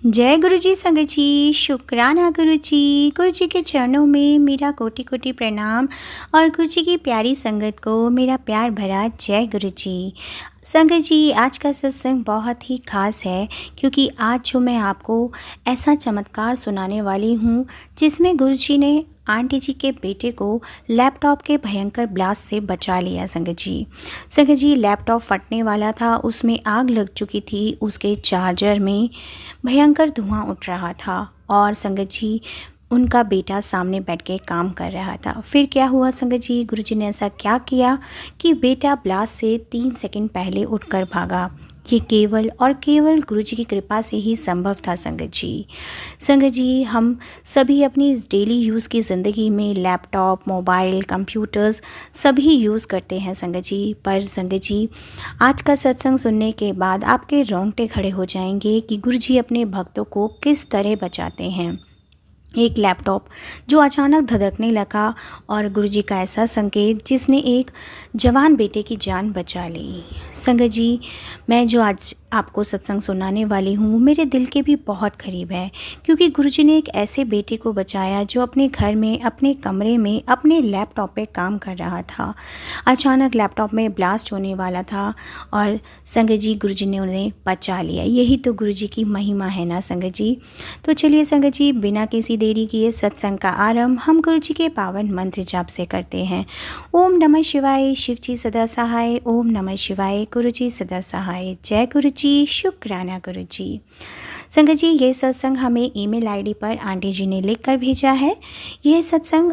जय गुरु जी संगत जी, शुक्राना गुरु जी के चरणों में मेरा कोटि कोटि प्रणाम और गुरु जी की प्यारी संगत को मेरा प्यार भरा जय गुरु जी। संगत जी, आज का सत्संग बहुत ही खास है क्योंकि आज जो मैं आपको ऐसा चमत्कार सुनाने वाली हूँ जिसमें गुरु जी ने आंटी जी के बेटे को लैपटॉप के भयंकर ब्लास्ट से बचा लिया। संगत जी लैपटॉप फटने वाला था, उसमें आग लग चुकी थी, उसके चार्जर में भयंकर धुआं उठ रहा था और संगत जी उनका बेटा सामने बैठ के काम कर रहा था। फिर क्या हुआ संगत जी, गुरुजी ने ऐसा क्या किया कि बेटा ब्लास्ट से 3 सेकंड पहले उठकर भागा। ये केवल और केवल गुरुजी की कृपा से ही संभव था संगत जी हम सभी अपनी डेली यूज़ की ज़िंदगी में लैपटॉप, मोबाइल, कंप्यूटर्स सभी यूज़ करते हैं संगत जी। पर संगत जी, आज का सत्संग सुनने के बाद आपके रोंगटे खड़े हो जाएंगे कि गुरुजी अपने भक्तों को किस तरह बचाते हैं। एक लैपटॉप जो अचानक धधकने लगा और गुरुजी का ऐसा संकेत जिसने एक जवान बेटे की जान बचा ली। संगत जी, मैं जो आज आपको सत्संग सुनाने वाली हूँ मेरे दिल के भी बहुत करीब है क्योंकि गुरुजी ने एक ऐसे बेटे को बचाया जो अपने घर में, अपने कमरे में, अपने लैपटॉप पे काम कर रहा था। अचानक लैपटॉप में ब्लास्ट होने वाला था और संगत जी गुरुजी ने उन्हें बचा लिया। यही तो गुरुजी की महिमा है ना संगत जी। तो चलिए संगत जी, बिना किसी देरी किए सत्संग का आरंभ हम गुरु जी के पावन मंत्र जाप से करते हैं। ओम नमः शिवाय, शिव जी सदा सहाय। ओम नमः शिवाय, गुरु जी सदा सहाय। जय गुरु जी, शुक्राना गुरु जी। संगत जी, ये सत्संग हमें ईमेल आईडी पर आंटी जी ने लिख कर भेजा है। यह सत्संग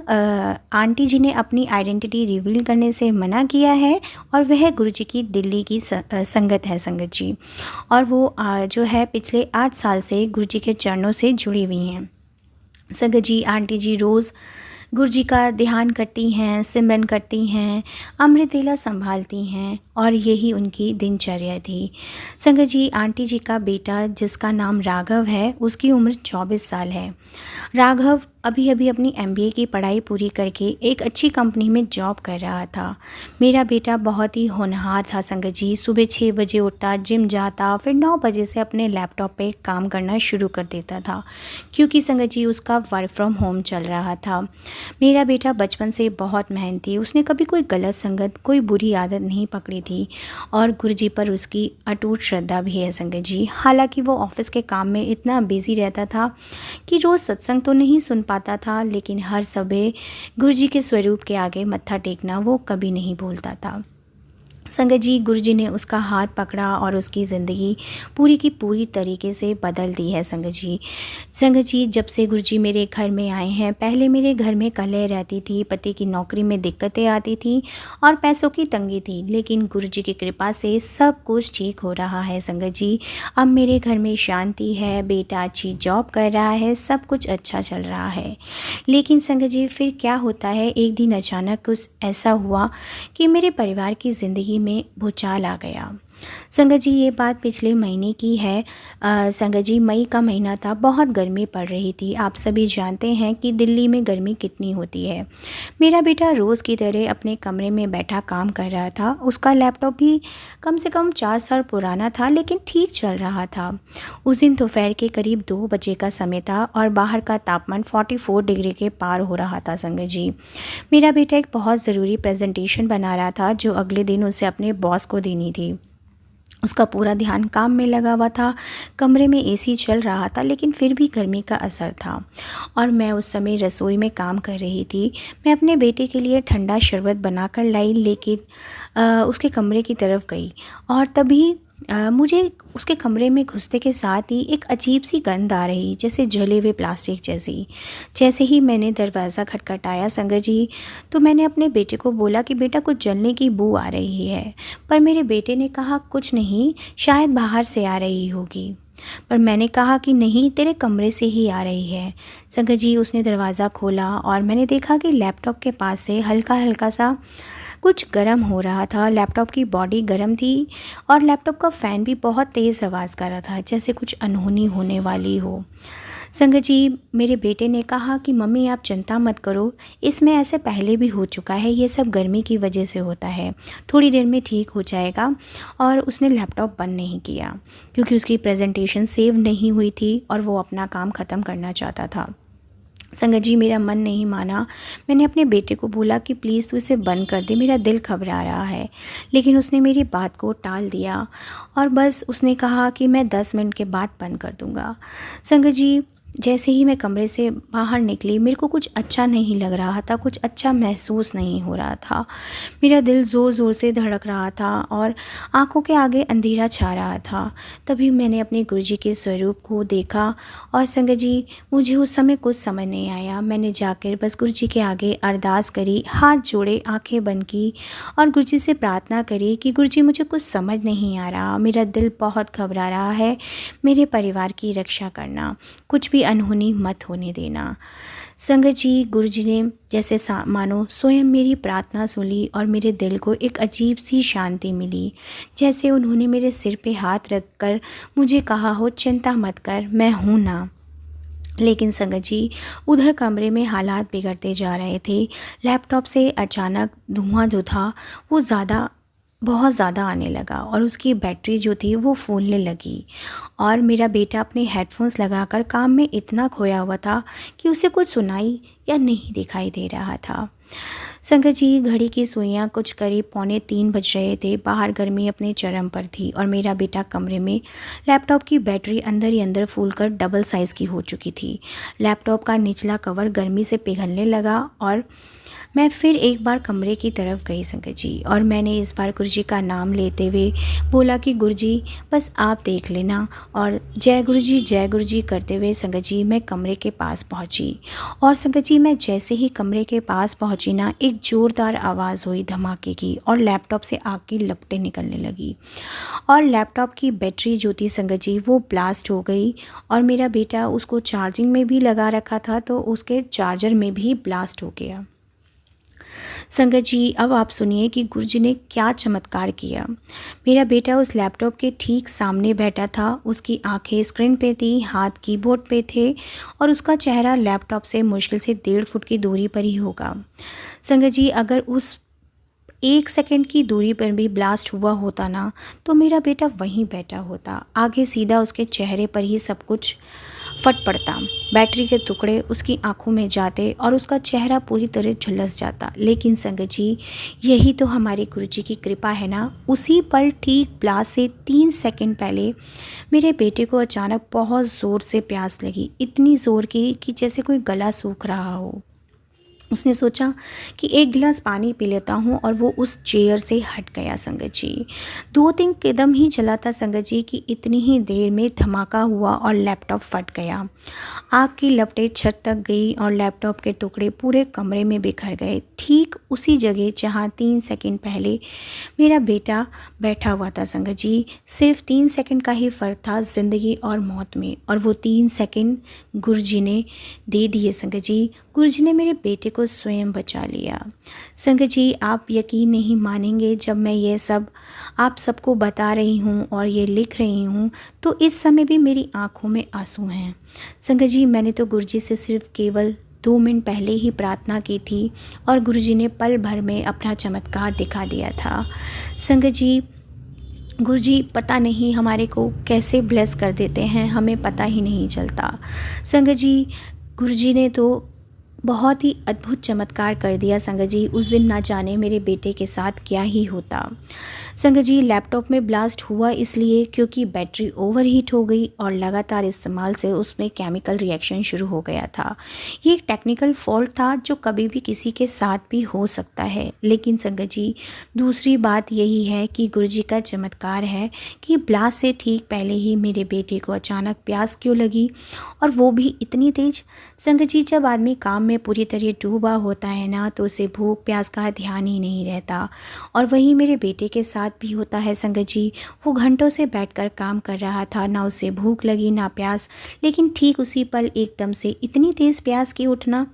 आंटी जी ने अपनी आइडेंटिटी रिवील करने से मना किया है और वह गुरु जी की दिल्ली की संगत है संगत जी, और वो जो है पिछले 8 साल से गुरु जी के चरणों से जुड़ी हुई हैं। संगत जी, आंटी जी रोज़ गुरु जी का ध्यान करती हैं, सिमरन करती हैं, अमृत वेला संभालती हैं और यही उनकी दिनचर्या थी। संगत जी, आंटी जी का बेटा जिसका नाम राघव है उसकी उम्र 24 साल है। राघव अभी अभी अपनी MBA की पढ़ाई पूरी करके एक अच्छी कंपनी में जॉब कर रहा था। मेरा बेटा बहुत ही होनहार था संगत जी। सुबह 6 बजे उठता, जिम जाता, फिर 9 बजे से अपने लैपटॉप पे काम करना शुरू कर देता था क्योंकि संगत जी उसका वर्क फ्रॉम होम चल रहा था। मेरा बेटा बचपन से बहुत मेहनती, उसने कभी कोई गलत संगत, कोई बुरी आदत नहीं पकड़ी थी और गुरुजी पर उसकी अटूट श्रद्धा भी है संगत जी। हालांकि वो ऑफिस के काम में इतना बिजी रहता था कि रोज़ सत्संग तो नहीं सुन पाता था, लेकिन हर सुबह गुरुजी के स्वरूप के आगे मत्था टेकना वो कभी नहीं भूलता था। संगत जी, गुरुजी ने उसका हाथ पकड़ा और उसकी ज़िंदगी पूरी की पूरी तरीके से बदल दी है संगत जी जब से गुरुजी मेरे घर में आए हैं, पहले मेरे घर में कलह रहती थी, पति की नौकरी में दिक्कतें आती थी और पैसों की तंगी थी, लेकिन गुरुजी की कृपा से सब कुछ ठीक हो रहा है संगत जी। अब मेरे घर में शांति है, बेटा अच्छी जॉब कर रहा है, सब कुछ अच्छा चल रहा है। लेकिन संगत जी, फिर क्या होता है, एक दिन अचानक कुछ ऐसा हुआ कि मेरे परिवार की ज़िंदगी में भूचाल आ गया। संगत जी, ये बात पिछले महीने की है। संगत जी, मई का महीना था, बहुत गर्मी पड़ रही थी। आप सभी जानते हैं कि दिल्ली में गर्मी कितनी होती है। मेरा बेटा रोज़ की तरह अपने कमरे में बैठा काम कर रहा था। उसका लैपटॉप भी कम से कम 4 साल पुराना था, लेकिन ठीक चल रहा था। उस दिन दोपहर के करीब 2 बजे का समय था और बाहर का तापमान 44 डिग्री के पार हो रहा था संगत जी। मेरा बेटा एक बहुत ज़रूरी प्रेजेंटेशन बना रहा था जो अगले दिन उसे अपने बॉस को देनी थी। उसका पूरा ध्यान काम में लगा हुआ था। कमरे में AC चल रहा था, लेकिन फिर भी गर्मी का असर था और मैं उस समय रसोई में काम कर रही थी। मैं अपने बेटे के लिए ठंडा शरबत बनाकर लाई, लेकिन उसके कमरे की तरफ गई और तभी मुझे उसके कमरे में घुसते के साथ ही एक अजीब सी गंध आ रही, जैसे जले हुए प्लास्टिक जैसी। जैसे ही मैंने दरवाज़ा खटखटाया संगत जी, तो मैंने अपने बेटे को बोला कि बेटा कुछ जलने की बू आ रही है, पर मेरे बेटे ने कहा कुछ नहीं, शायद बाहर से आ रही होगी। पर मैंने कहा कि नहीं, तेरे कमरे से ही आ रही है। संगत जी, उसने दरवाज़ा खोला और मैंने देखा कि लैपटॉप के पास से हल्का हल्का सा कुछ गर्म हो रहा था। लैपटॉप की बॉडी गर्म थी और लैपटॉप का फ़ैन भी बहुत तेज़ आवाज़ कर रहा था, जैसे कुछ अनहोनी होने वाली हो। संगत जी, मेरे बेटे ने कहा कि मम्मी आप चिंता मत करो, इसमें ऐसे पहले भी हो चुका है, ये सब गर्मी की वजह से होता है, थोड़ी देर में ठीक हो जाएगा। और उसने लैपटॉप बंद नहीं किया क्योंकि उसकी प्रेजेंटेशन सेव नहीं हुई थी और वो अपना काम ख़त्म करना चाहता था। संगत जी, मेरा मन नहीं माना। मैंने अपने बेटे को बोला कि प्लीज़ तू इसे बंद कर दे, मेरा दिल घबरा रहा है। लेकिन उसने मेरी बात को टाल दिया और बस उसने कहा कि मैं 10 मिनट के बाद बंद कर दूँगा। संगत जी, जैसे ही मैं कमरे से बाहर निकली, मेरे को कुछ अच्छा नहीं लग रहा था, कुछ अच्छा महसूस नहीं हो रहा था। मेरा दिल ज़ोर ज़ोर से धड़क रहा था और आँखों के आगे अंधेरा छा रहा था। तभी मैंने अपने गुरुजी के स्वरूप को देखा और संगत जी, मुझे उस समय कुछ समझ नहीं आया। मैंने जाकर बस गुरुजी के आगे अरदास करी, हाथ जोड़े, आंखें बंद की और गुरुजी से प्रार्थना करी कि गुरुजी मुझे कुछ समझ नहीं आ रहा, मेरा दिल बहुत घबरा रहा है, मेरे परिवार की रक्षा करना, कुछ भी अनहोनी मत होने देना। संगत जी, गुरुजी ने जैसे मानो स्वयं मेरी प्रार्थना सुनी और मेरे दिल को एक अजीब सी शांति मिली, जैसे उन्होंने मेरे सिर पे हाथ रखकर मुझे कहा हो, चिंता मत कर, मैं हूँ ना। लेकिन संगत जी, उधर कमरे में हालात बिगड़ते जा रहे थे। लैपटॉप से अचानक धुआं जो था वो बहुत ज़्यादा आने लगा और उसकी बैटरी जो थी वो फूलने लगी और मेरा बेटा अपने हेडफोन्स लगाकर काम में इतना खोया हुआ था कि उसे कुछ सुनाई या नहीं दिखाई दे रहा था। संगत जी, घड़ी की सुइयां कुछ करीब 2:45 बज रहे थे। बाहर गर्मी अपने चरम पर थी और मेरा बेटा कमरे में लैपटॉप की बैटरी अंदर ही अंदर फूलकर डबल साइज़ की हो चुकी थी। लैपटॉप का निचला कवर गर्मी से पिघलने लगा और मैं फिर एक बार कमरे की तरफ गई संगत जी, और मैंने इस बार गुरुजी का नाम लेते हुए बोला कि गुरुजी बस आप देख लेना, और जय गुरुजी करते हुए संगत जी मैं कमरे के पास पहुंची। और संगत जी, मैं जैसे ही कमरे के पास पहुंची ना, एक ज़ोरदार आवाज़ हुई धमाके की और लैपटॉप से आग की लपटें निकलने लगी और लैपटॉप की बैटरी जो थी संगत जी वो ब्लास्ट हो गई और मेरा बेटा उसको चार्जिंग में भी लगा रखा था तो उसके चार्जर में भी ब्लास्ट हो गया। संगत जी, अब आप सुनिए कि गुरुजी ने क्या चमत्कार किया। मेरा बेटा उस लैपटॉप के ठीक सामने बैठा था, उसकी आंखें स्क्रीन पे थी, हाथ कीबोर्ड पे थे और उसका चेहरा लैपटॉप से मुश्किल से 1.5 फुट की दूरी पर ही होगा। संगत जी, अगर उस 1 सेकंड की दूरी पर भी ब्लास्ट हुआ होता ना, तो मेरा बेटा वहीं बैठा होता, आगे सीधा उसके चेहरे पर ही सब कुछ फट पड़ता, बैटरी के टुकड़े उसकी आंखों में जाते और उसका चेहरा पूरी तरह झुलस जाता। लेकिन संगत जी, यही तो हमारे गुरुजी की कृपा है ना। उसी पल ठीक ब्लास्ट से 3 सेकंड पहले मेरे बेटे को अचानक बहुत ज़ोर से प्यास लगी, इतनी ज़ोर की कि जैसे कोई गला सूख रहा हो। उसने सोचा कि 1 गिलास पानी पी लेता हूँ और वो उस चेयर से हट गया संगत जी। 2-3 कदम ही चला था संगत जी कि इतनी ही देर में धमाका हुआ और लैपटॉप फट गया। आग की लपटें छत तक गई और लैपटॉप के टुकड़े पूरे कमरे में बिखर गए, ठीक उसी जगह जहाँ 3 सेकंड पहले मेरा बेटा बैठा हुआ था संगत जी। सिर्फ 3 सेकंड का ही फ़र्क था ज़िंदगी और मौत में, और वो 3 सेकंड गुरुजी ने दे दिए संगत जी। गुरुजी ने मेरे बेटे को स्वयं बचा लिया। संगत जी, आप यकीन नहीं मानेंगे, जब मैं ये सब आप सबको बता रही हूँ और ये लिख रही हूँ तो इस समय भी मेरी आँखों में आंसू हैं। संगत जी, मैंने तो गुरुजी से सिर्फ केवल 2 मिनट पहले ही प्रार्थना की थी और गुरुजी ने पल भर में अपना चमत्कार दिखा दिया था। संगत जी, गुरुजी पता नहीं हमारे को कैसे ब्लेस कर देते हैं, हमें पता ही नहीं चलता। संगत जी, गुरुजी ने तो बहुत ही अद्भुत चमत्कार कर दिया संगत जी। उस दिन ना जाने मेरे बेटे के साथ क्या ही होता। संगत जी, लैपटॉप में ब्लास्ट हुआ इसलिए क्योंकि बैटरी ओवरहीट हो गई और लगातार इस्तेमाल से उसमें केमिकल रिएक्शन शुरू हो गया था। ये एक टेक्निकल फॉल्ट था जो कभी भी किसी के साथ भी हो सकता है। लेकिन संगत जी, दूसरी बात यही है कि गुरुजी का चमत्कार है कि ब्लास्ट से ठीक पहले ही मेरे बेटे को अचानक प्यास क्यों लगी, और वो भी इतनी तेज़। संगत जी, जब आदमी काम में पूरी तरह डूबा होता है ना, तो उसे भूख प्यास का ध्यान ही नहीं रहता, और वही मेरे बेटे के साथ भी होता है संगत जी। वो घंटों से बैठकर काम कर रहा था, ना उसे भूख लगी ना प्यास, लेकिन ठीक उसी पल एकदम से इतनी तेज़ प्यास की उठना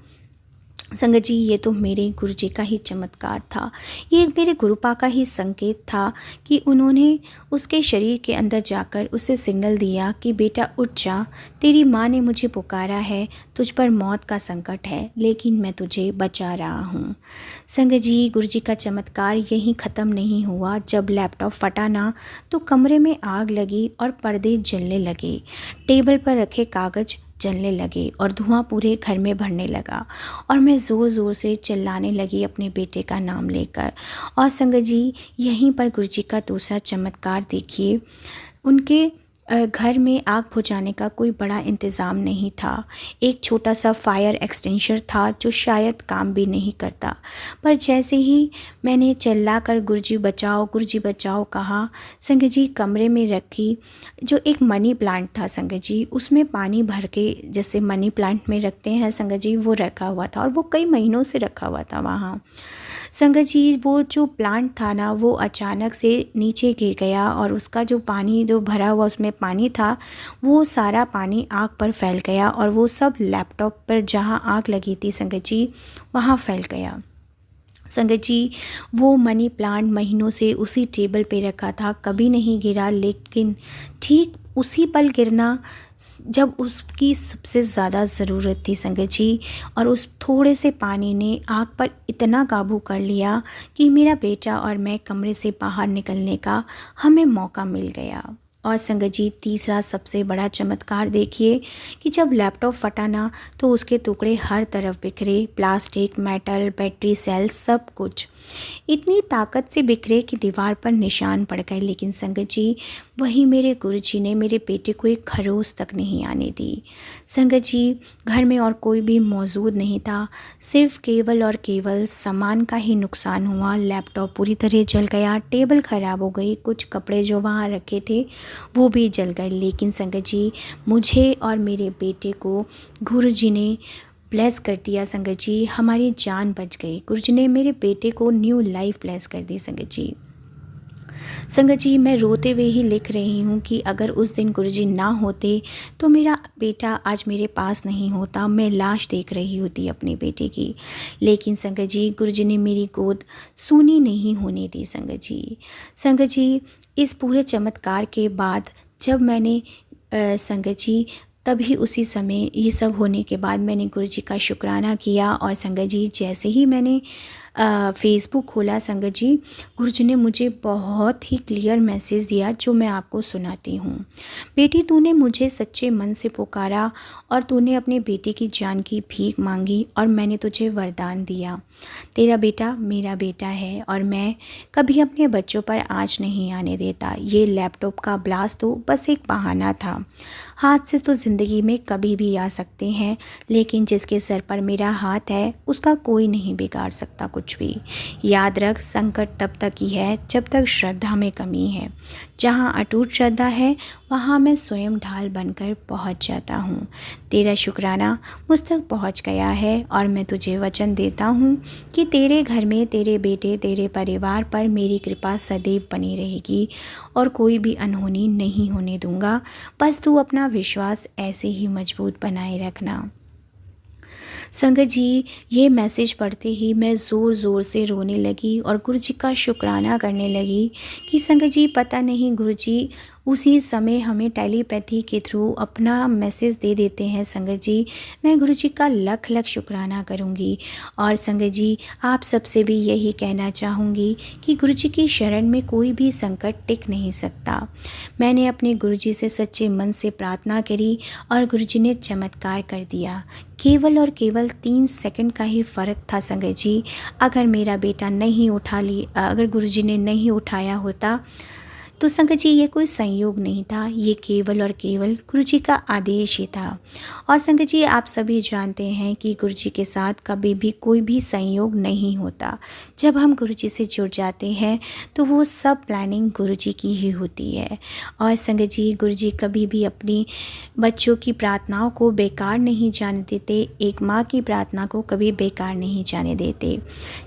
संगत जी, ये तो मेरे गुरुजी का ही चमत्कार था। ये मेरे गुरुपा का ही संकेत था कि उन्होंने उसके शरीर के अंदर जाकर उसे सिग्नल दिया कि बेटा उठ जा, तेरी माँ ने मुझे पुकारा है, तुझ पर मौत का संकट है, लेकिन मैं तुझे बचा रहा हूँ। संगत जी, गुरुजी का चमत्कार यहीं ख़त्म नहीं हुआ। जब लैपटॉप फटा ना तो कमरे में आग लगी और पर्दे जलने लगे, टेबल पर रखे कागज़ जलने लगे और धुआं पूरे घर में भरने लगा और मैं ज़ोर ज़ोर से चिल्लाने लगी अपने बेटे का नाम लेकर। और संगत जी, यहीं पर गुरुजी का दूसरा चमत्कार देखिए। उनके घर में आग बुझाने का कोई बड़ा इंतज़ाम नहीं था। एक छोटा सा फायर एक्सटिंग्विशर था जो शायद काम भी नहीं करता, पर जैसे ही मैंने चिल्लाकर गुरुजी बचाओ कहा, संगत जी कमरे में रखी जो एक मनी प्लांट था संगत जी, उसमें पानी भर के जैसे मनी प्लांट में रखते हैं संगत जी, वो रखा हुआ था और वो कई महीनों से रखा हुआ था वहाँ। संगत जी, वो जो प्लांट था ना वो अचानक से नीचे गिर गया और उसका जो पानी जो भरा हुआ उसमें पानी था, वो सारा पानी आग पर फैल गया और वो सब लैपटॉप पर जहाँ आग लगी थी संगत जी, वहाँ फैल गया। संगत जी, वो मनी प्लांट महीनों से उसी टेबल पे रखा था, कभी नहीं गिरा, लेकिन ठीक उसी पल गिरना जब उसकी सबसे ज़्यादा ज़रूरत थी संगत जी, और उस थोड़े से पानी ने आग पर इतना काबू कर लिया कि मेरा बेटा और मैं कमरे से बाहर निकलने का हमें मौका मिल गया। और संगत जी, तीसरा सबसे बड़ा चमत्कार देखिए कि जब लैपटॉप फटा ना तो उसके टुकड़े हर तरफ बिखरे, प्लास्टिक, मेटल, बैटरी सेल, सब कुछ इतनी ताकत से बिखरे कि दीवार पर निशान पड़ गए। लेकिन संगत जी, वही मेरे गुरुजी ने मेरे बेटे को एक खरोच तक नहीं आने दी। संगत जी, घर में और कोई भी मौजूद नहीं था, सिर्फ केवल और केवल सामान का ही नुकसान हुआ। लैपटॉप पूरी तरह जल गया, टेबल ख़राब हो गई, कुछ कपड़े जो वहाँ रखे थे वो भी जल गए। लेकिन संगत जी, मुझे और मेरे बेटे को गुरुजी ने ब्लेस कर दिया संगत जी, हमारी जान बच गई। गुरुजी ने मेरे बेटे को न्यू लाइफ ब्लेस कर दी संगत जी। संगत जी, मैं रोते हुए ही लिख रही हूँ कि अगर उस दिन गुरुजी ना होते तो मेरा बेटा आज मेरे पास नहीं होता, मैं लाश देख रही होती अपने बेटे की। लेकिन संगत जी, गुरुजी ने मेरी गोद सूनी नहीं होने दी संगत जी। संगत जी, इस पूरे चमत्कार के बाद जब मैंने संगत जी तभी उसी समय ये सब होने के बाद मैंने गुरुजी का शुक्राना किया। और संगत जी, जैसे ही मैंने फ़ेसबुक खोला संगत जी, गुरुजी ने मुझे बहुत ही क्लियर मैसेज दिया जो मैं आपको सुनाती हूँ। बेटी, तूने मुझे सच्चे मन से पुकारा और तूने अपने बेटे की जान की भीख मांगी और मैंने तुझे वरदान दिया। तेरा बेटा मेरा बेटा है और मैं कभी अपने बच्चों पर आँच नहीं आने देता। ये लैपटॉप का ब्लास्ट तो बस एक बहाना था। हादसे तो ज़िंदगी में कभी भी आ सकते हैं, लेकिन जिसके सर पर मेरा हाथ है उसका कोई नहीं बिगाड़ सकता कुछ भी। याद रख, संकट तब तक ही है जब तक श्रद्धा में कमी है। जहाँ अटूट श्रद्धा है वहाँ मैं स्वयं ढाल बनकर पहुँच जाता हूँ। तेरा शुक्राना मुझ तक पहुँच गया है और मैं तुझे वचन देता हूँ कि तेरे घर में, तेरे बेटे, तेरे परिवार पर मेरी कृपा सदैव बनी रहेगी और कोई भी अनहोनी नहीं होने दूँगा। बस तू अपना विश्वास ऐसे ही मजबूत बनाए रखना। संगत जी, ये मैसेज पढ़ते ही मैं ज़ोर ज़ोर से रोने लगी और गुरुजी का शुक्राना करने लगी कि संगत जी, पता नहीं गुरुजी उसी समय हमें टेलीपैथी के थ्रू अपना मैसेज दे देते हैं। संगत जी, मैं गुरुजी का लख लख शुक्राना करूँगी। और संगत जी, आप सबसे भी यही कहना चाहूँगी कि गुरुजी की शरण में कोई भी संकट टिक नहीं सकता। मैंने अपने गुरुजी से सच्चे मन से प्रार्थना करी और गुरुजी ने चमत्कार कर दिया। केवल और केवल 3 सेकंड का ही फ़र्क था संगत जी। अगर मेरा बेटा नहीं अगर गुरुजी ने नहीं उठाया होता तो संगत जी, ये कोई संयोग नहीं था, ये केवल और केवल गुरुजी का आदेश ही था। और संगत जी, आप सभी जानते हैं कि गुरुजी के साथ कभी भी कोई भी संयोग नहीं होता। जब हम गुरुजी से जुड़ जाते हैं तो वो सब प्लानिंग गुरुजी की ही होती है। और संगत जी, गुरुजी कभी भी अपनी बच्चों की प्रार्थनाओं को बेकार नहीं जाने देते, एक माँ की प्रार्थना को कभी बेकार नहीं जाने देते।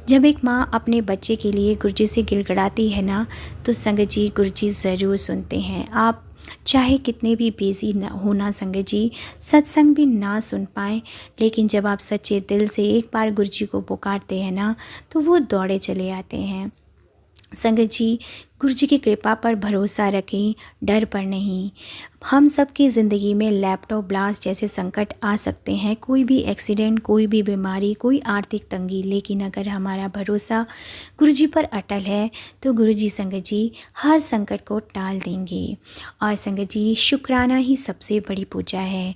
जब एक माँ अपने बच्चे के लिए गुरुजी से गिड़गिड़ाती है ना, तो संगत जी, गुरुजी ज़रूर सुनते हैं। आप चाहे कितने भी बिजी ना होना संगत जी, सत्संग भी ना सुन पाएँ, लेकिन जब आप सच्चे दिल से एक बार गुरु जी को पुकारते हैं ना, तो वो दौड़े चले आते हैं। संगत जी, गुरु जी की कृपा पर भरोसा रखें, डर पर नहीं। हम सब की ज़िंदगी में लैपटॉप ब्लास्ट जैसे संकट आ सकते हैं, कोई भी एक्सीडेंट, कोई भी बीमारी, कोई आर्थिक तंगी, लेकिन अगर हमारा भरोसा गुरु जी पर अटल है तो गुरु जी संगत जी हर संकट को टाल देंगे। और संगत जी, शुक्राना ही सबसे बड़ी पूजा है।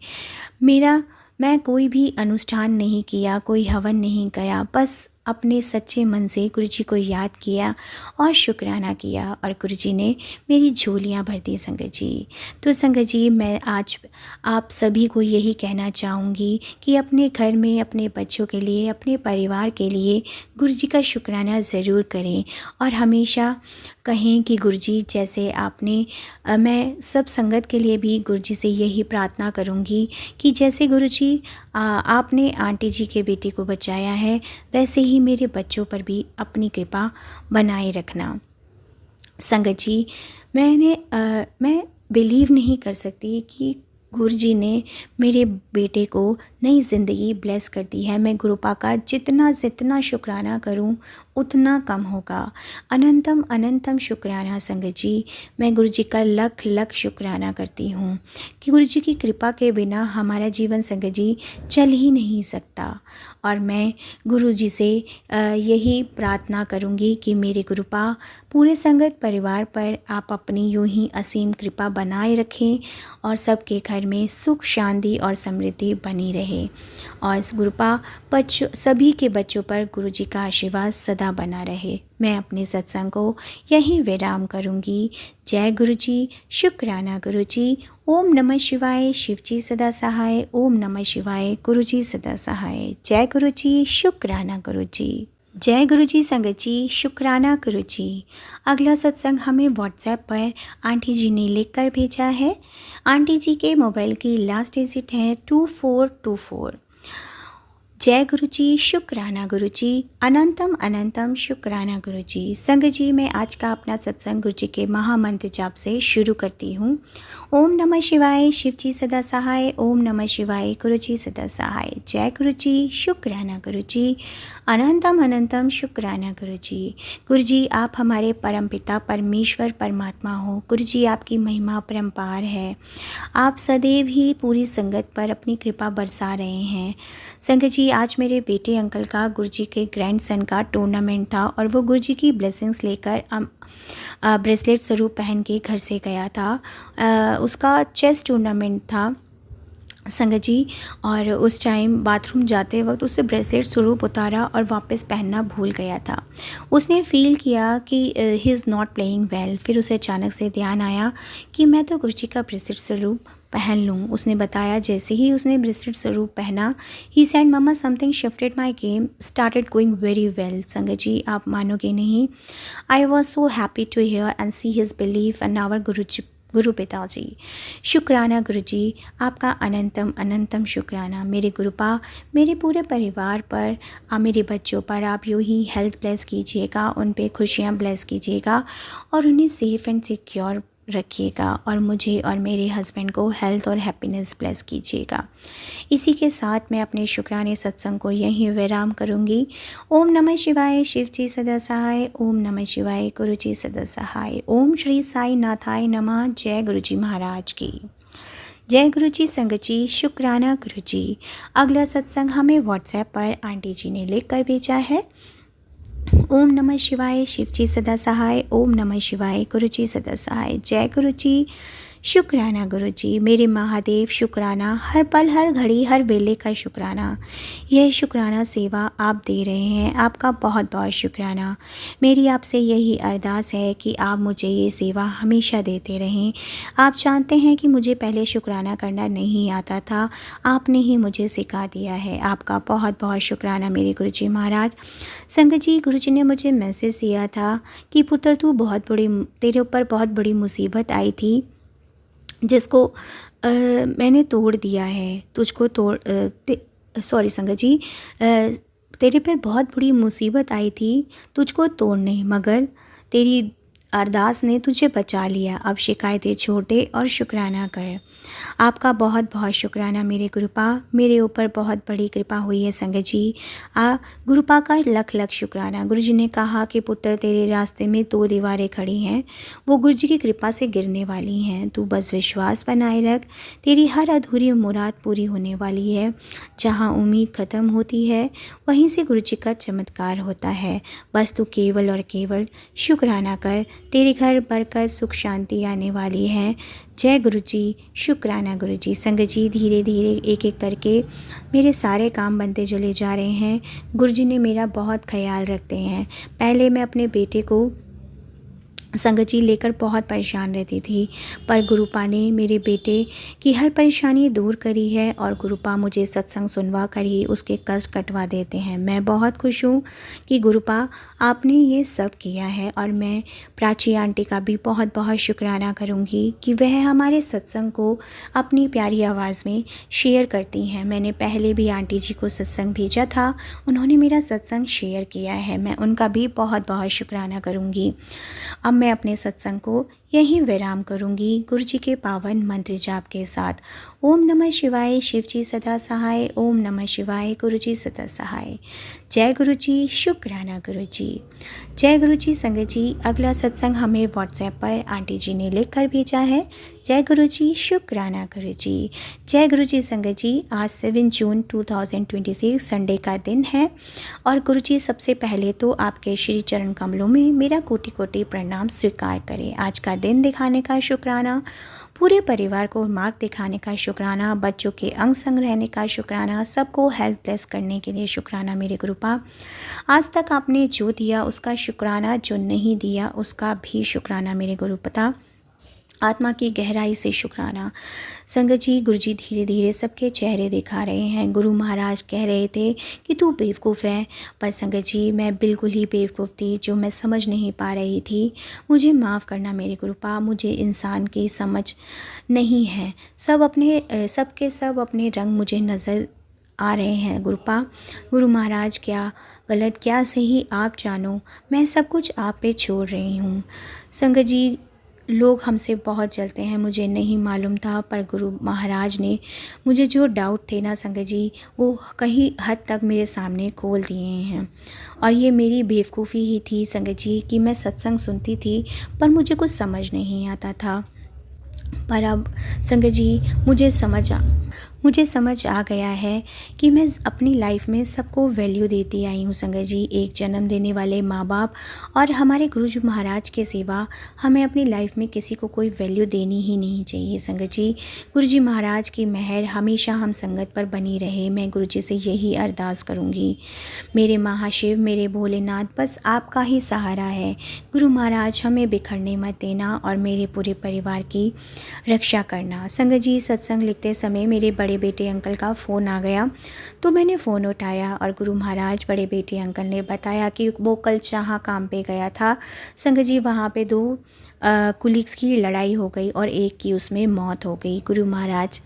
मैं कोई भी अनुष्ठान नहीं किया, कोई हवन नहीं करा, बस अपने सच्चे मन से गुरु जी को याद किया और शुक्राना किया और गुरु जी ने मेरी झोलियाँ भर दी संगत जी। तो संगत जी, मैं आज आप सभी को यही कहना चाहूँगी कि अपने घर में अपने बच्चों के लिए, अपने परिवार के लिए गुरु जी का शुक्राना ज़रूर करें और हमेशा कहें कि गुरु जी जैसे आपने मैं सब संगत के लिए भी गुरु जी से यही प्रार्थना करूँगी कि जैसे गुरु जी आपने आंटी जी के बेटे को बचाया है, वैसे ही मेरे बच्चों पर भी अपनी कृपा बनाए रखना। संगत जी, मैं बिलीव नहीं कर सकती कि गुरु जी ने मेरे बेटे को नई ज़िंदगी ब्लेस कर दी है। मैं गुरुपा का जितना जितना शुक्राना करूं उतना कम होगा। अनंतम अनंतम शुक्राना संगत जी। मैं गुरु जी का लख लख शुक्राना करती हूँ कि गुरु जी की कृपा के बिना हमारा जीवन संगत जी चल ही नहीं सकता। और मैं गुरु जी से यही प्रार्थना करूँगी कि मेरे गुरुपा पूरे संगत परिवार पर आप अपनी यूं ही असीम कृपा बनाए रखें और सबके घर में सुख शांति और समृद्धि बनी रहे। और इस गुरुपा सभी के बच्चों पर गुरु जी का आशीर्वाद सदा बना रहे। मैं अपने सत्संग को यहीं विराम करूँगी। जय गुरु जी, शुक्राना गुरु जी। ओम नमः शिवाय, शिव जी सदा सहाय। ओम नमः शिवाय, गुरु जी सदा सहाय। जय गुरु जी, शुक्राना गुरु जी। जय गुरु जी संगत जी, शुक्राना गुरु जी। अगला सत्संग हमें व्हाट्सएप पर आंटी जी ने लिख कर भेजा है। आंटी जी के मोबाइल की लास्ट डिजिट है 2424। जय गुरु जी, शुक्राना गुरु जी। अनंतम अनंतम शुक्राना गुरु जी। संगत जी, मैं आज का अपना सत्संग गुरु जी के महामंत्र जाप से शुरू करती हूँ। ओम नमः शिवाय, शिव जी सदा सहाय। ओम नमः शिवाय, गुरु जी सदा सहाय। जय गुरु जी, शुक्राना गुरु जी। अनंतम अनंतम शुक्राना गुरु जी। गुरु जी, आप हमारे परमपिता परमेश्वर परमात्मा हो। गुरु जी, आपकी महिमा परम्पार है। आप सदैव ही पूरी संगत पर अपनी कृपा बरसा रहे हैं। संगत जी, आज मेरे बेटे अंकल का गुरु जी के ग्रैंडसन का टूर्नामेंट था और वो गुरु जी की ब्लेसिंग्स लेकर ब्रेसलेट स्वरूप पहन के घर से गया था। उसका चेस टूर्नामेंट था संगत जी, और उस टाइम बाथरूम जाते वक्त उससे ब्रेसलेट स्वरूप उतारा और वापस पहनना भूल गया था। उसने फील किया कि he is not playing well. फिर उसे अचानक से ध्यान आया कि मैं तो गुरु जी का ब्रेसलेट स्वरूप पहन लूँ। उसने बताया जैसे ही उसने ब्रेसलेट स्वरूप पहना, he said mamma something shifted my game started going very well. Sangat ji, आप मानोगे नहीं, I was so happy to hear and see his belief and our guru पिताजी। शुक्राना गुरु जी, आपका अनंतम अनंतम शुक्राना। मेरे गुरुपा मेरे पूरे परिवार पर, मेरे बच्चों पर आप यूँ ही हेल्थ ब्लेस कीजिएगा, उन पे खुशियाँ ब्लेस कीजिएगा और उन्हें सेफ़ एंड सिक्योर रखिएगा और मुझे और मेरे हस्बैंड को हेल्थ और हैप्पीनेस ब्लेस कीजिएगा। इसी के साथ मैं अपने शुक्राने सत्संग को यहीं विराम करूँगी। ओम नमः शिवाय, शिव जी सदा सहाय। ओम नमः शिवाय, गुरु जी सदा सहाय। ओम श्री साई नाथाय नमः। जय गुरु जी महाराज की। जय गुरु जी संगत जी, शुक्राना गुरु जी। अगला सत्संग हमें व्हाट्सएप पर आंटी जी ने लिख कर भेजा है। ओम नमः शिवाय, शिव जी सदा सहाय। ओम नमः शिवाय, गुरु जी सदा सहाय। जय गुरु जी, शुक्राना गुरु जी। मेरे महादेव, शुक्राना हर पल हर घड़ी हर वेले का शुक्राना। यह शुक्राना सेवा आप दे रहे हैं, आपका बहुत बहुत शुक्राना। मेरी आपसे यही अरदास है कि आप मुझे ये सेवा हमेशा देते रहें। आप जानते हैं कि मुझे पहले शुक्राना करना नहीं आता था, आपने ही मुझे सिखा दिया है। आपका बहुत बहुत शुक्राना मेरे गुरु जी महाराज। संगत जी, गुरु जी ने मुझे मैसेज दिया था कि पुत्र तेरे ऊपर बहुत बड़ी मुसीबत आई थी जिसको मैंने तोड़ दिया है। तुझको सॉरी संगत जी, तेरे पर बहुत बड़ी मुसीबत आई थी तुझको तोड़ने, मगर तेरी अरदास ने तुझे बचा लिया। अब शिकायतें छोड़ दे और शुक्राना कर। आपका बहुत बहुत शुक्राना मेरे गुरुपा, मेरे ऊपर बहुत बड़ी कृपा हुई है संगत जी। गुरुपा का लख लख शुक्राना। गुरु जी ने कहा कि पुत्र तेरे रास्ते में 2 दीवारें खड़ी हैं, वो गुरु जी की कृपा से गिरने वाली हैं। तू बस विश्वास बनाए रख, तेरी हर अधूरी मुराद पूरी होने वाली है। जहाँ उम्मीद ख़त्म होती है वहीं से गुरु जी का चमत्कार होता है। बस तू केवल और केवल शुक्राना कर, तेरे घर बरकत सुख शांति आने वाली है। जय गुरु जी, शुक्राना गुरु जी। संगत जी धीरे धीरे एक एक करके मेरे सारे काम बनते चले जा रहे हैं। गुरु जी ने मेरा बहुत ख्याल रखते हैं। पहले मैं अपने बेटे को संगत जी लेकर बहुत परेशान रहती थी, पर गुरुपा ने मेरे बेटे की हर परेशानी दूर करी है और गुरुपा मुझे सत्संग सुनवा कर ही उसके कष्ट कटवा देते हैं। मैं बहुत खुश हूँ कि गुरुपा आपने ये सब किया है और मैं प्राची आंटी का भी बहुत बहुत शुक्राना करूँगी कि वह हमारे सत्संग को अपनी प्यारी आवाज़ में शेयर करती हैं। मैंने पहले भी आंटी जी को सत्संग भेजा था, उन्होंने मेरा सत्संग शेयर किया है, मैं उनका भी बहुत बहुत शुक्राना करूँगी। अब मैं अपने सत्संग को यहीं विराम करूँगी गुरु जी के पावन मंत्र जाप के साथ। ओम नमः शिवाय, शिव जी सदा सहाय। ओम नमः शिवाय, गुरु जी सदा सहाय। जय गुरु जी, शुक्राना गुरु जी। जय गुरु जी। संगत जी अगला सत्संग हमें व्हाट्सएप पर आंटी जी ने लिख कर भेजा है। जय गुरु जी, शुक्राना गुरु जी। जय गुरु जी। संगत जी आज 7 जून 2026 संडे का दिन है और गुरु जी सबसे पहले तो आपके श्री चरण कमलों में मेरा कोटि कोटि प्रणाम स्वीकार करें। आज का दिन दिखाने का शुक्राना, पूरे परिवार को मार्ग दिखाने का शुक्राना, बच्चों के अंग संग रहने का शुक्राना, सबको हेल्प ब्लेस करने के लिए शुक्राना मेरे गुरुपा। आज तक आपने जो दिया उसका शुक्राना, जो नहीं दिया उसका भी शुक्राना मेरे गुरुपता। आत्मा की गहराई से शुक्राना। संगत जी गुरु जी धीरे धीरे सबके चेहरे दिखा रहे हैं। गुरु महाराज कह रहे थे कि तू बेवकूफ़ है, पर संगत जी मैं बिल्कुल ही बेवकूफ़ थी, जो मैं समझ नहीं पा रही थी। मुझे माफ़ करना मेरे गुरुपा, मुझे इंसान की समझ नहीं है। सबके सब अपने रंग मुझे नज़र आ रहे हैं गुरुपा। गुरु महाराज क्या गलत क्या सही आप जानो, मैं सब कुछ आप पे छोड़ रही हूँ। संगत जी लोग हमसे बहुत जलते हैं, मुझे नहीं मालूम था, पर गुरु महाराज ने मुझे जो डाउट थे ना संगत जी, वो कहीं हद तक मेरे सामने खोल दिए हैं। और ये मेरी बेवकूफ़ी ही थी संगत जी कि मैं सत्संग सुनती थी पर मुझे कुछ समझ नहीं आता था। पर अब संगत जी मुझे समझ आ गया है कि मैं अपनी लाइफ में सबको वैल्यू देती आई हूँ संगत जी। एक जन्म देने वाले माँ बाप और हमारे गुरु जी महाराज के सिवा हमें अपनी लाइफ में किसी को कोई वैल्यू देनी ही नहीं चाहिए संगत जी। गुरु जी महाराज की मेहर हमेशा हम संगत पर बनी रहे, मैं गुरु जी से यही अरदास करूँगी। मेरे महाशिव, मेरे भोलेनाथ, बस आपका ही सहारा है। गुरु महाराज हमें बिखरने मत देना और मेरे पूरे परिवार की रक्षा करना। संगत जी सत्संग लिखते समय मेरे बड़े बेटे अंकल का फ़ोन आ गया तो मैंने फ़ोन उठाया और गुरु महाराज बड़े बेटे अंकल ने बताया कि वो कल जहाँ काम पे गया था संगत जी, वहाँ पे 2 कुलीग्स की लड़ाई हो गई और एक की उसमें मौत हो गई। गुरु महाराज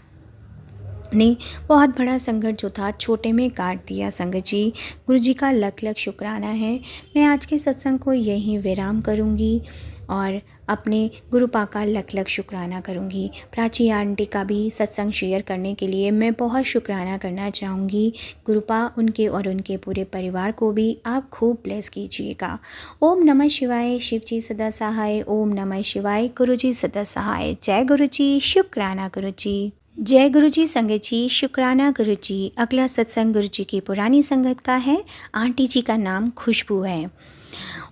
ने बहुत बड़ा संकट जो था छोटे में काट दिया संगत जी। गुरु जी का लख लख शुक्राना है। मैं आज के सत्संग को यहीं विराम करूँगी और अपने गुरुपा का लख लख शुक्राना करूँगी। प्राची आंटी का भी सत्संग शेयर करने के लिए मैं बहुत शुक्राना करना चाहूँगी। गुरुपा उनके और उनके पूरे परिवार को भी आप खूब ब्लेस कीजिएगा। ओम नमः शिवाय, शिव जी सदा सहाय। ओम नमः शिवाय, गुरु जी सदा सहाय। जय गुरु जी, शुक्राना गुरु जी। जय गुरु जी। संगत जी शुक्राना गुरु जी। अगला सत्संग गुरु जी की पुरानी संगत का है। आंटी जी का नाम खुशबू है।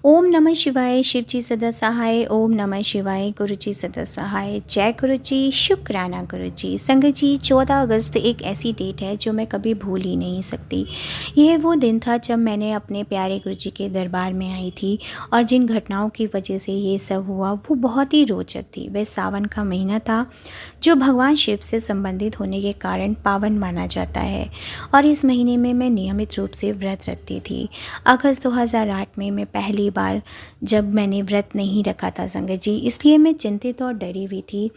ओम नमः शिवाय, शिव जी सदा सहाय। ओम नमः शिवाय, गुरु जी सदा सहाय। जय गुरु जी, शुक्राना गुरु जी। संगत जी 14 अगस्त एक ऐसी डेट है जो मैं कभी भूल ही नहीं सकती। यह वो दिन था जब मैंने अपने प्यारे गुरु जी के दरबार में आई थी और जिन घटनाओं की वजह से ये सब हुआ वो बहुत ही रोचक थी। वह सावन का महीना था जो भगवान शिव से संबंधित होने के कारण पावन माना जाता है और इस महीने में मैं नियमित रूप से व्रत रखती थी। अगस्त 2008 में मैं पहली बार जब मैंने व्रत नहीं रखा था संगत जी, इसलिए मैं चिंतित और डरी हुई थी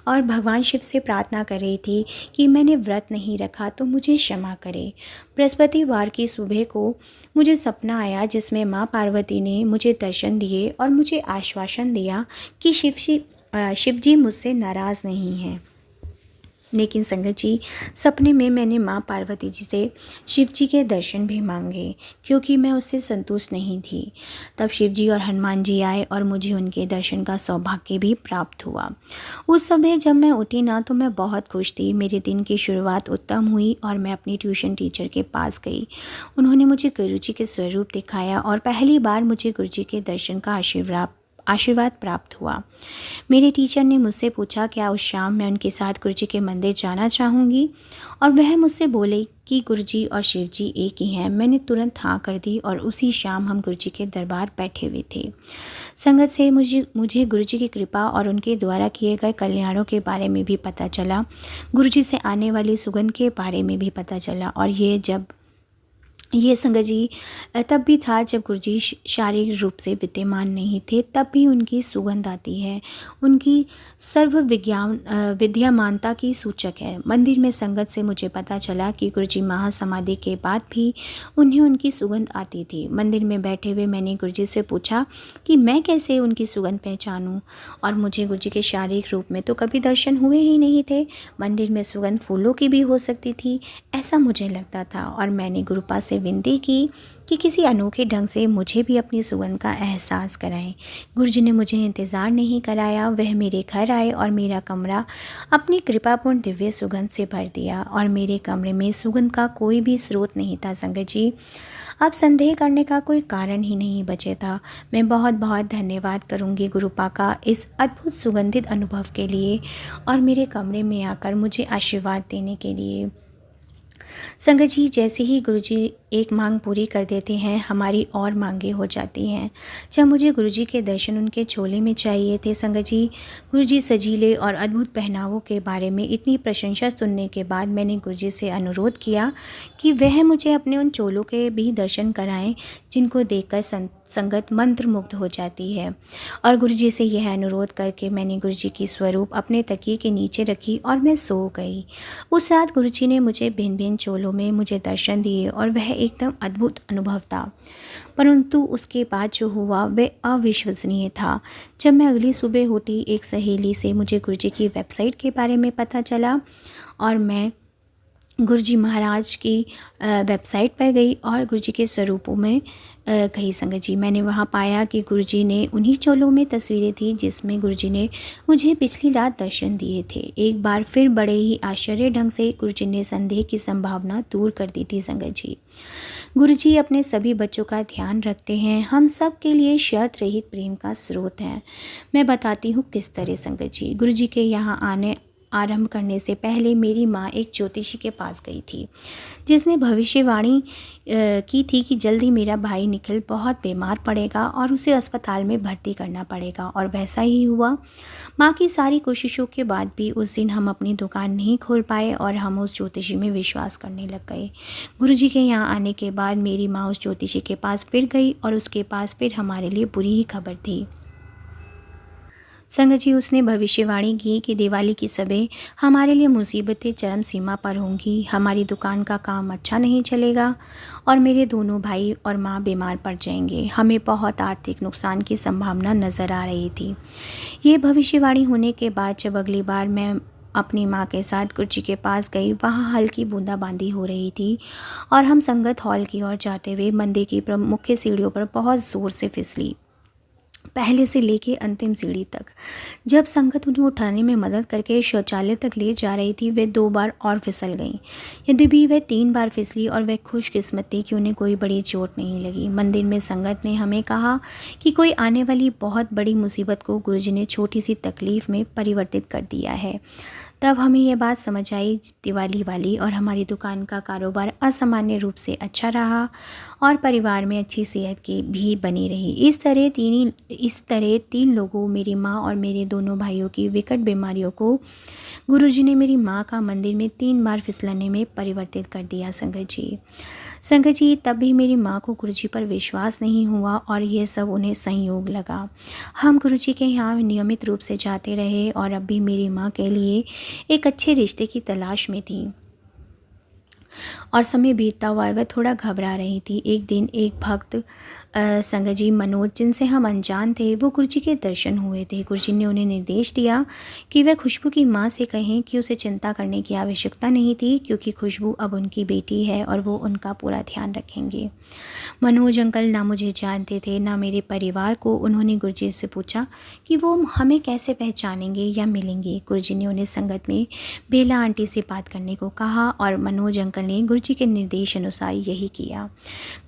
और भगवान शिव से प्रार्थना कर रही थी कि मैंने व्रत नहीं रखा तो मुझे क्षमा करे। बृहस्पतिवार की सुबह को मुझे सपना आया जिसमें माँ पार्वती ने मुझे दर्शन दिए और मुझे आश्वासन दिया कि शिव जी मुझसे नाराज़ नहीं हैं। लेकिन संगत जी, सपने में मैंने माँ पार्वती जी से शिव जी के दर्शन भी मांगे क्योंकि मैं उससे संतुष्ट नहीं थी। तब शिव जी और हनुमान जी आए और मुझे उनके दर्शन का सौभाग्य भी प्राप्त हुआ। उस समय जब मैं उठी ना तो मैं बहुत खुश थी। मेरे दिन की शुरुआत उत्तम हुई और मैं अपनी ट्यूशन टीचर के पास गई। उन्होंने मुझे गुरु जी के स्वरूप दिखाया और पहली बार मुझे गुरु जी के दर्शन का आशीर्वाद प्राप्त हुआ। मेरे टीचर ने मुझसे पूछा क्या उस शाम मैं उनके साथ गुरुजी के मंदिर जाना चाहूँगी और वह मुझसे बोले कि गुरुजी और शिव जी एक ही हैं। मैंने तुरंत हाँ कर दी और उसी शाम हम गुरुजी के दरबार बैठे हुए थे। संगत से मुझे गुरुजी की कृपा और उनके द्वारा किए गए कल्याणों के बारे में भी पता चला। गुरुजी से आने वाली सुगंध के बारे में भी पता चला और ये संगत जी तब भी था जब गुरुजी शारीरिक रूप से विद्यमान नहीं थे, तब भी उनकी सुगंध आती है। उनकी विद्यमानता की सूचक है। मंदिर में संगत से मुझे पता चला कि गुरुजी महासमाधि के बाद भी उन्हें उनकी सुगंध आती थी। मंदिर में बैठे हुए मैंने गुरुजी से पूछा कि मैं कैसे उनकी सुगंध पहचानूं, और मुझे गुरुजी के शारीरिक रूप में तो कभी दर्शन हुए ही नहीं थे। मंदिर में सुगंध फूलों की भी हो सकती थी, ऐसा मुझे लगता था। और मैंने गुरुपा से विनती की कि किसी अनोखे ढंग से मुझे भी अपनी सुगंध का एहसास कराएं। गुरुजी ने मुझे इंतज़ार नहीं कराया, वह मेरे घर आए और मेरा कमरा अपनी कृपापूर्ण दिव्य सुगंध से भर दिया। और मेरे कमरे में सुगंध का कोई भी स्रोत नहीं था संगत जी। अब संदेह करने का कोई कारण ही नहीं बचे था। मैं बहुत बहुत धन्यवाद करूंगी गुरुपा का इस अद्भुत सुगंधित अनुभव के लिए और मेरे कमरे में आकर मुझे आशीर्वाद देने के लिए। संगत जी, जैसे ही गुरुजी एक मांग पूरी कर देते हैं, हमारी और मांगे हो जाती हैं। जब मुझे गुरुजी के दर्शन उनके चोले में चाहिए थे संगत जी, गुरुजी सजीले और अद्भुत पहनावों के बारे में इतनी प्रशंसा सुनने के बाद मैंने गुरुजी से अनुरोध किया कि वह मुझे अपने उन चोलों के भी दर्शन कराएं जिनको देखकर संगत मंत्रमुग्ध हो जाती है। और गुरुजी से यह अनुरोध करके मैंने गुरुजी की स्वरूप अपने तकिए के नीचे रखी और मैं सो गई। उस रात गुरुजी ने मुझे भिन्न भिन्न चोलों में मुझे दर्शन दिए और वह एकदम अद्भुत अनुभव था। परंतु उसके बाद जो हुआ वह अविश्वसनीय था। जब मैं अगली सुबह उठी, एक सहेली से मुझे गुरुजी की वेबसाइट के बारे में पता चला और मैं गुरुजी महाराज की वेबसाइट पर गई और गुरुजी के स्वरूपों में गई संगत जी। मैंने वहाँ पाया कि गुरुजी ने उन्हीं चोलों में तस्वीरें थी जिसमें गुरुजी ने मुझे पिछली रात दर्शन दिए थे। एक बार फिर बड़े ही आश्चर्य ढंग से गुरुजी ने संदेह की संभावना दूर कर दी थी संगत जी। गुरुजी अपने सभी बच्चों का ध्यान रखते हैं, हम सब के लिए शर्त रहित प्रेम का स्रोत हैं। मैं बताती हूँ किस तरह संगत जी। गुरुजी के यहाँ आने आरंभ करने से पहले मेरी माँ एक ज्योतिषी के पास गई थी जिसने भविष्यवाणी की थी कि जल्द ही मेरा भाई निखिल बहुत बीमार पड़ेगा और उसे अस्पताल में भर्ती करना पड़ेगा। और वैसा ही हुआ। माँ की सारी कोशिशों के बाद भी उस दिन हम अपनी दुकान नहीं खोल पाए और हम उस ज्योतिषी में विश्वास करने लग गए। गुरुजी के यहाँ आने के बाद मेरी माँ उस ज्योतिषी के पास फिर गई और उसके पास फिर हमारे लिए बुरी ही खबर थी संगत जी। उसने भविष्यवाणी की कि दिवाली की सुबह हमारे लिए मुसीबतें चरम सीमा पर होंगी, हमारी दुकान का काम अच्छा नहीं चलेगा और मेरे दोनों भाई और माँ बीमार पड़ जाएंगे। हमें बहुत आर्थिक नुकसान की संभावना नज़र आ रही थी। ये भविष्यवाणी होने के बाद जब अगली बार मैं अपनी माँ के साथ गुरुजी के पास गई, वहाँ हल्की बूंदाबांदी हो रही थी और हम संगत हॉल की ओर जाते हुए मंदिर की मुख्य सीढ़ियों पर बहुत ज़ोर से फिसली, पहले से लेके अंतिम सीढ़ी तक। जब संगत उन्हें उठाने में मदद करके शौचालय तक ले जा रही थी, वे 2 बार और फिसल गईं। यद्यपि वह 3 बार फिसली और वह खुशकिस्मत थी कि उन्हें कोई बड़ी चोट नहीं लगी। मंदिर में संगत ने हमें कहा कि कोई आने वाली बहुत बड़ी मुसीबत को गुरुजी ने छोटी सी तकलीफ़ में परिवर्तित कर दिया है। तब हमें यह बात समझ आई दिवाली वाली और हमारी दुकान का कारोबार असामान्य रूप से अच्छा रहा और परिवार में अच्छी सेहत की भी बनी रही। इस तरह इस तरह 3 लोगों, मेरी माँ और मेरे दोनों भाइयों की विकट बीमारियों को गुरुजी ने मेरी माँ का मंदिर में 3 बार फिसलने में परिवर्तित कर दिया संगत जी। संगत जी, तब भी मेरी माँ को गुरुजी पर विश्वास नहीं हुआ और यह सब उन्हें संयोग लगा। हम गुरुजी के यहाँ नियमित रूप से जाते रहे और अब भी मेरी माँ के लिए एक अच्छे रिश्ते की तलाश में थी और समय बीतता हुआ वह थोड़ा घबरा रही थी। एक दिन एक भक्त संगत जी मनोज, जिनसे हम अनजान थे, वो गुरुजी के दर्शन हुए थे। गुरुजी ने उन्हें निर्देश दिया कि वह खुशबू की माँ से कहें कि उसे चिंता करने की आवश्यकता नहीं थी, क्योंकि खुशबू अब उनकी बेटी है और वो उनका पूरा ध्यान रखेंगे। मनोज अंकल ना मुझे जानते थे ना मेरे परिवार को। उन्होंने गुरुजी से पूछा कि वो हमें कैसे पहचानेंगे या मिलेंगे। गुरुजी ने उन्हें संगत में बेला आंटी से बात करने को कहा और मनोज अंकल ने गुरुजी के निर्देश अनुसार यही किया।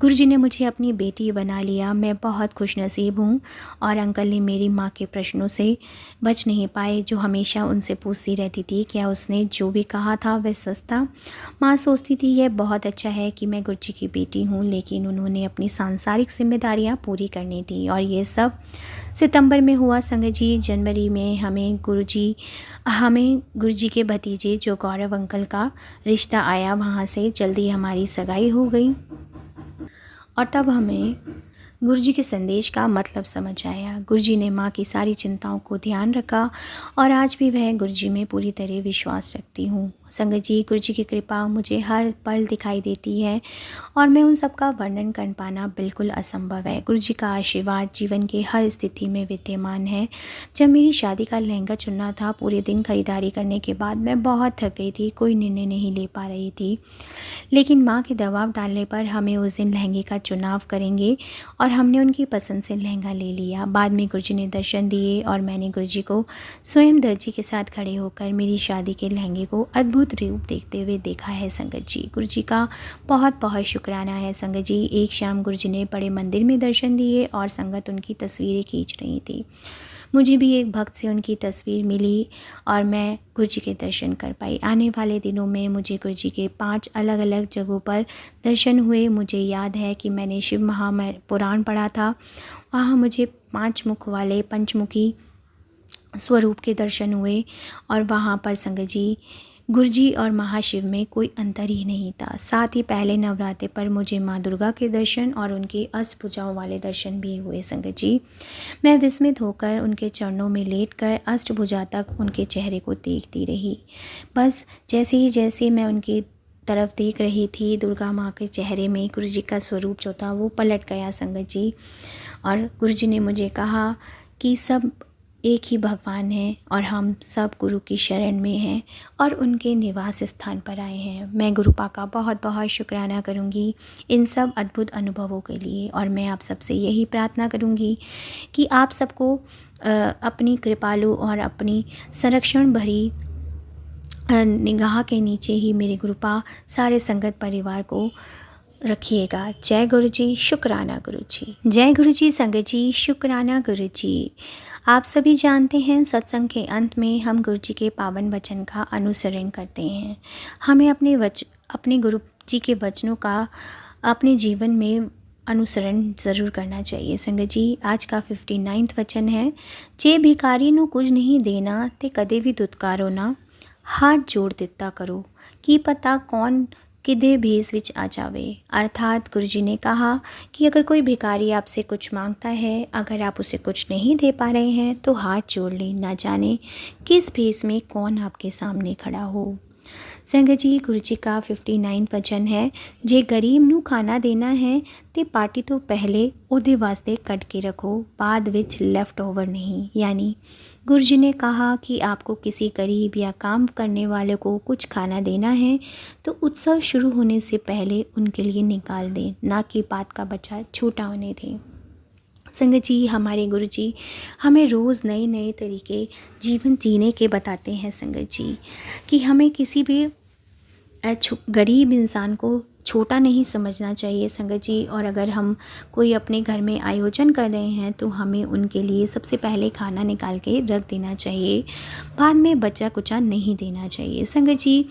गुरुजी ने मुझे अपनी बेटी बना लिया। मैं बहुत खुशनसीब हूँ और अंकल ने मेरी माँ के प्रश्नों से बच नहीं पाए, जो हमेशा उनसे पूछती रहती थी क्या उसने जो भी कहा था वह सच था। माँ सोचती थी यह बहुत अच्छा है कि मैं गुरुजी की बेटी हूँ, लेकिन उन्होंने अपनी सांसारिक जिम्मेदारियाँ पूरी करनी थी और ये सब सितंबर में हुआ संगत जी। जनवरी में हमें गुरुजी के भतीजे जो गौरव अंकल का रिश्ता आया, वहाँ से जल्दी हमारी सगाई हो गई और तब हमें गुरुजी के संदेश का मतलब समझ आया। गुरुजी ने माँ की सारी चिंताओं को ध्यान रखा और आज भी वह गुरुजी में पूरी तरह विश्वास रखती हूँ। संगत जी, गुरुजी की कृपा मुझे हर पल दिखाई देती है और मैं उन सब का वर्णन कर पाना बिल्कुल असंभव है। गुरुजी का आशीर्वाद जीवन के हर स्थिति में विद्यमान है। जब मेरी शादी का लहंगा चुनना था, पूरे दिन खरीदारी करने के बाद मैं बहुत थक गई थी, कोई निर्णय नहीं ले पा रही थी, लेकिन माँ के दबाव डालने पर हमें उस दिन लहंगे का चुनाव करेंगे और हमने उनकी पसंद से लहंगा ले लिया। बाद में गुरुजी ने दर्शन दिए और मैंने गुरुजी को स्वयं दर्जी के साथ खड़े होकर मेरी शादी के लहंगे को अद्भुत रूप देखते हुए देखा है संगत जी। गुरुजी का बहुत बहुत शुक्राना है संगत जी। एक शाम गुरुजी ने बड़े मंदिर में दर्शन दिए और संगत उनकी तस्वीरें खींच रही थी। मुझे भी एक भक्त से उनकी तस्वीर मिली और मैं गुरुजी के दर्शन कर पाई। आने वाले दिनों में मुझे गुरुजी के 5 अलग अलग जगहों पर दर्शन हुए। मुझे याद है कि मैंने शिव महापुराण पढ़ा था, वहाँ मुझे 5 मुख वाले पंचमुखी स्वरूप के दर्शन हुए और वहाँ पर संगत जी गुरुजी और महाशिव में कोई अंतर ही नहीं था। साथ ही पहले नवरात्रे पर मुझे माँ दुर्गा के दर्शन और उनके अष्टभुजाओं वाले दर्शन भी हुए संगत जी। मैं विस्मित होकर उनके चरणों में लेटकर अष्टभुजा तक उनके चेहरे को देखती रही। बस जैसे मैं उनकी तरफ देख रही थी, दुर्गा माँ के चेहरे में गुरुजी का स्वरूप जो था वो पलट गया संगत जी। और गुरुजी ने मुझे कहा कि सब एक ही भगवान हैं और हम सब गुरु की शरण में हैं और उनके निवास स्थान पर आए हैं। मैं गुरुपा का बहुत बहुत शुक्राना करूंगी इन सब अद्भुत अनुभवों के लिए और मैं आप सबसे यही प्रार्थना करूंगी कि आप सबको अपनी कृपालु और अपनी संरक्षण भरी निगाह के नीचे ही मेरे गुरुपा सारे संगत परिवार को रखिएगा। जय गुरुजी, शुक्राना गुरुजी। जय गुरुजी संगत जी, शुक्राना गुरुजी। आप सभी जानते हैं सत्संग के अंत में हम गुरुजी के पावन वचन का अनुसरण करते हैं। हमें अपने गुरु जी के वचनों का अपने जीवन में अनुसरण ज़रूर करना चाहिए संगत जी। आज का 59वां वचन है, जे भिखारी नू कुछ नहीं देना ते कदे भी दुत्कारो ना, हाथ जोड़ दिता करो कि पता कौन किधे भेस विच आ जावे। अर्थात गुरुजी ने कहा कि अगर कोई भिखारी आपसे कुछ मांगता है, अगर आप उसे कुछ नहीं दे पा रहे हैं तो हाथ जोड़ लें, ना जाने किस भेस में कौन आपके सामने खड़ा हो। संगत जी, गुरुजी का 59वां वचन है, जे गरीब नू खाना देना है ते पार्टी तो पहले उहदे वास्ते कट के रखो, बाद विच लेफ्ट ओवर नहीं। यानी गुरुजी ने कहा कि आपको किसी गरीब या काम करने वाले को कुछ खाना देना है तो उत्सव शुरू होने से पहले उनके लिए निकाल दें, ना कि बात का बचा छूटा होने दें। संगत जी, हमारे गुरुजी हमें रोज़ नए नए तरीके जीवन जीने के बताते हैं संगत जी, कि हमें किसी भी गरीब इंसान को छोटा नहीं समझना चाहिए संगत जी। और अगर हम कोई अपने घर में आयोजन कर रहे हैं तो हमें उनके लिए सबसे पहले खाना निकाल के रख देना चाहिए, बाद में बचा कुचा नहीं देना चाहिए। संगत जी,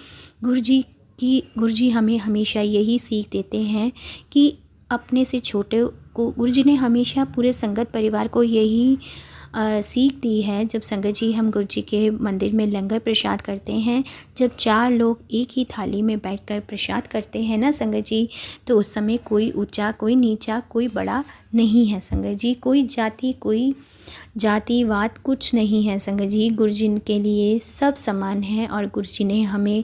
गुरुजी हमें हमेशा यही सीख देते हैं कि अपने से छोटे को गुरु जी ने हमेशा पूरे संगत परिवार को यही सीख दी है। जब संगत जी हम गुरु जी के मंदिर में लंगर प्रसाद करते हैं, जब 4 लोग एक ही थाली में बैठकर प्रसाद करते हैं ना संगत जी, तो उस समय कोई ऊंचा कोई नीचा कोई बड़ा नहीं है संगत जी। कोई जाति कोई जातिवाद कुछ नहीं है संगत जी। गुरु जी के लिए सब समान है और गुरु जी ने हमें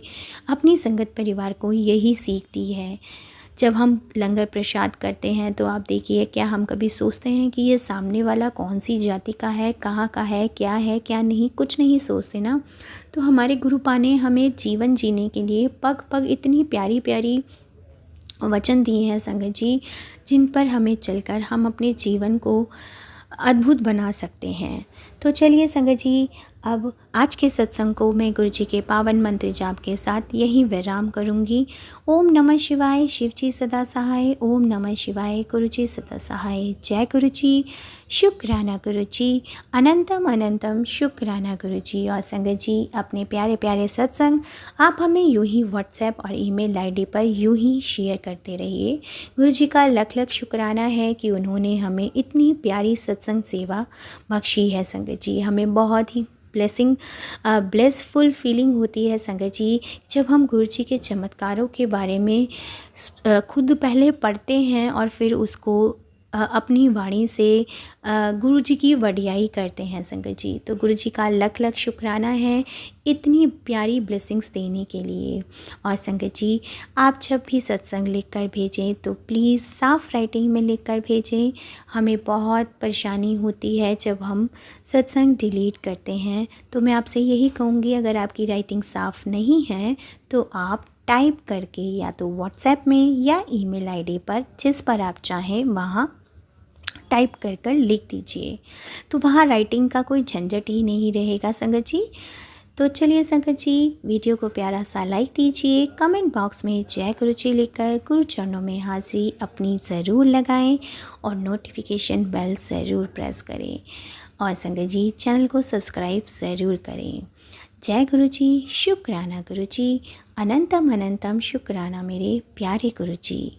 अपनी संगत परिवार को यही सीख दी है। जब हम लंगर प्रसाद करते हैं तो आप देखिए, क्या हम कभी सोचते हैं कि ये सामने वाला कौन सी जाति का है, कहाँ का है क्या नहीं, कुछ नहीं सोचते ना। तो हमारे गुरुपा ने हमें जीवन जीने के लिए पग पग इतनी प्यारी प्यारी वचन दिए हैं संगत जी, जिन पर हमें चलकर हम अपने जीवन को अद्भुत बना सकते हैं। तो चलिए संगत जी, अब आज के सत्संग को मैं गुरु जी के पावन मंत्र जाप के साथ यहीं विराम करूंगी। ओम नमः शिवाय, शिव जी सदा सहाय। ओम नमः शिवाय, गुरु जी सदा सहाय। जय गुरु जी, शुक्राना गुरु जी, अनंतम अनंतम शुक्राना गुरु जी। और संगत जी, अपने प्यारे प्यारे सत्संग आप हमें यूं ही व्हाट्सएप और ईमेल आईडी पर यूं ही शेयर करते रहिए। गुरु जी का लख लख शुक्राना है कि उन्होंने हमें इतनी प्यारी सत्संग सेवा बख्शी है संगत जी। हमें बहुत ही ब्लेसफुल फीलिंग होती है संगत जी, जब हम गुरु जी के चमत्कारों के बारे में खुद पहले पढ़ते हैं और फिर उसको अपनी वाणी से गुरु जी की वडियाई करते हैं संगत जी। तो गुरु जी का लख लख शुक्राना है इतनी प्यारी ब्लेसिंग्स देने के लिए। और संगत जी, आप जब भी सत्संग लिख कर भेजें तो प्लीज़ साफ़ राइटिंग में लिख कर भेजें। हमें बहुत परेशानी होती है जब हम सत्संग डिलीट करते हैं। तो मैं आपसे यही कहूँगी, अगर आपकी राइटिंग साफ़ नहीं है तो आप टाइप करके या तो व्हाट्सएप में या ईमेल आईडी पर, जिस पर आप चाहें वहाँ टाइप कर लिख दीजिए। तो वहाँ राइटिंग का कोई झंझट ही नहीं रहेगा संगत जी। तो चलिए संगत जी, वीडियो को प्यारा सा लाइक दीजिए, कमेंट बॉक्स में जय गुरु जी लिखकर गुरु चरणों में हाजिरी अपनी ज़रूर लगाएं और नोटिफिकेशन बेल ज़रूर प्रेस करें। और संगत जी, चैनल को सब्सक्राइब ज़रूर करें। जय गुरु जी, शुक्राना गुरु जी, अनंतम अनंतम शुक्राना मेरे प्यारे गुरु जी।